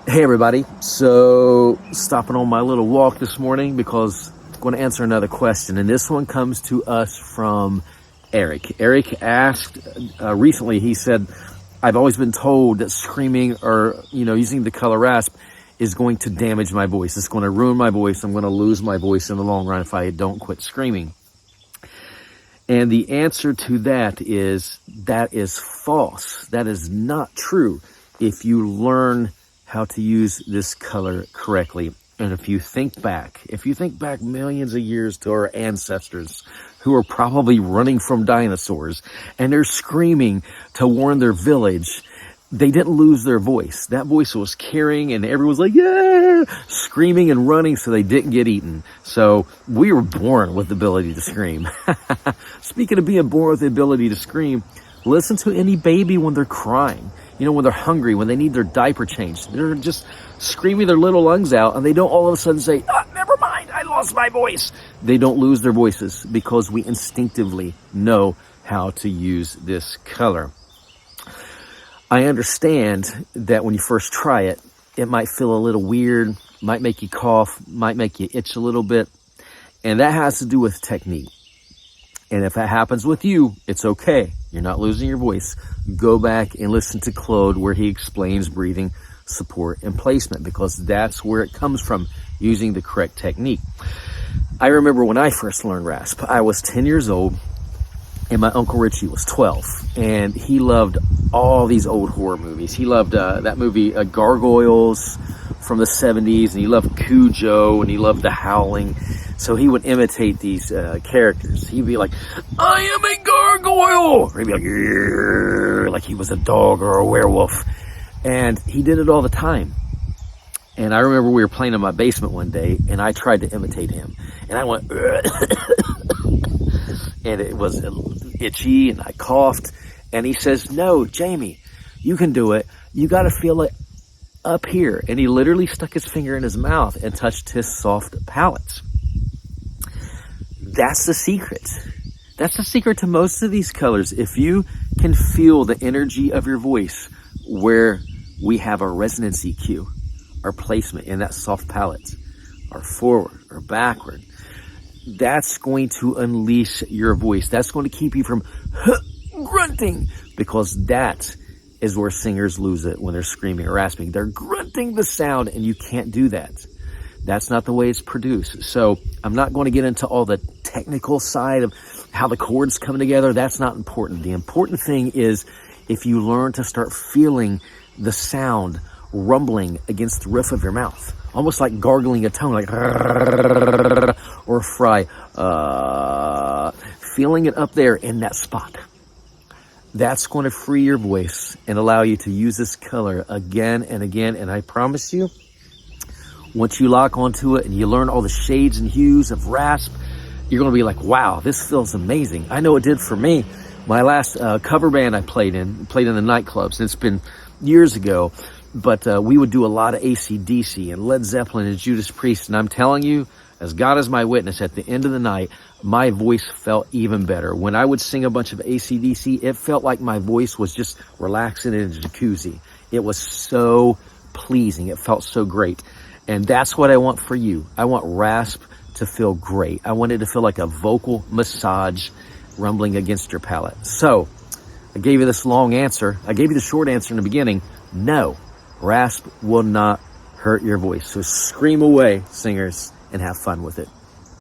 Hey everybody, so stopping on my little walk this morning because I'm going to answer another question, and this one comes to us from Eric. Eric asked recently, he said, I've always been told that screaming or, using the color rasp is going to damage my voice. It's going to ruin my voice. I'm going to lose my voice in the long run if I don't quit screaming. And the answer to that is false. That is not true if you learn how to use this color correctly. And if you think back millions of years to our ancestors who are probably running from dinosaurs and they're screaming to warn their village, they didn't lose their voice. That voice was carrying and everyone's like, yeah, screaming and running so they didn't get eaten. So we were born with the ability to scream. Speaking of being born with the ability to scream, listen to any baby when they're crying. When they're hungry, when they need their diaper changed, they're just screaming their little lungs out and they don't all of a sudden say, never mind, I lost my voice. They don't lose their voices because we instinctively know how to use this color. I understand that when you first try it, it might feel a little weird, might make you cough, might make you itch a little bit. And that has to do with technique. And if that happens with you, it's okay. You're not losing your voice. Go back and listen to Claude where he explains breathing, support, and placement because that's where it comes from, using the correct technique. I remember when I first learned rasp, I was 10 years old and my Uncle Richie was 12. And he loved all these old horror movies. He loved that movie Gargoyles from the 70s, and he loved Cujo, and he loved The Howling. So he would imitate these characters. He'd be like, I am a gargoyle! Or he'd be like, yeah, like he was a dog or a werewolf. And he did it all the time. And I remember we were playing in my basement one day, and I tried to imitate him. And I went, and it was itchy, and I coughed. And he says, no, Jamie, you can do it. You got to feel it up here. And he literally stuck his finger in his mouth and touched his soft palate. That's the secret. That's the secret to most of these colors. If you can feel the energy of your voice where we have our resonance EQ, our placement in that soft palate, or forward or backward, that's going to unleash your voice. That's going to keep you from grunting, because that is where singers lose it when they're screaming or rasping. They're grunting the sound, and you can't do that. That's not the way it's produced. So I'm not going to get into all the technical side of how the chords come together. That's not important. The important thing is if you learn to start feeling the sound rumbling against the roof of your mouth, almost like gargling a tone, like or a fry, feeling it up there in that spot. That's going to free your voice and allow you to use this color again and again. And I promise you, once you lock onto it and you learn all the shades and hues of rasp, you're going to be like, wow, this feels amazing. I know it did for me. My last cover band I played in the nightclubs. It's been years ago, but we would do a lot of AC/DC and Led Zeppelin and Judas Priest. And I'm telling you, as God is my witness, at the end of the night, my voice felt even better. When I would sing a bunch of AC/DC, it felt like my voice was just relaxing in a jacuzzi. It was so pleasing. It felt so great. And that's what I want for you. I want rasp to feel great. I want it to feel like a vocal massage rumbling against your palate. So I gave you this long answer. I gave you the short answer in the beginning. No, rasp will not hurt your voice. So scream away, singers, and have fun with it.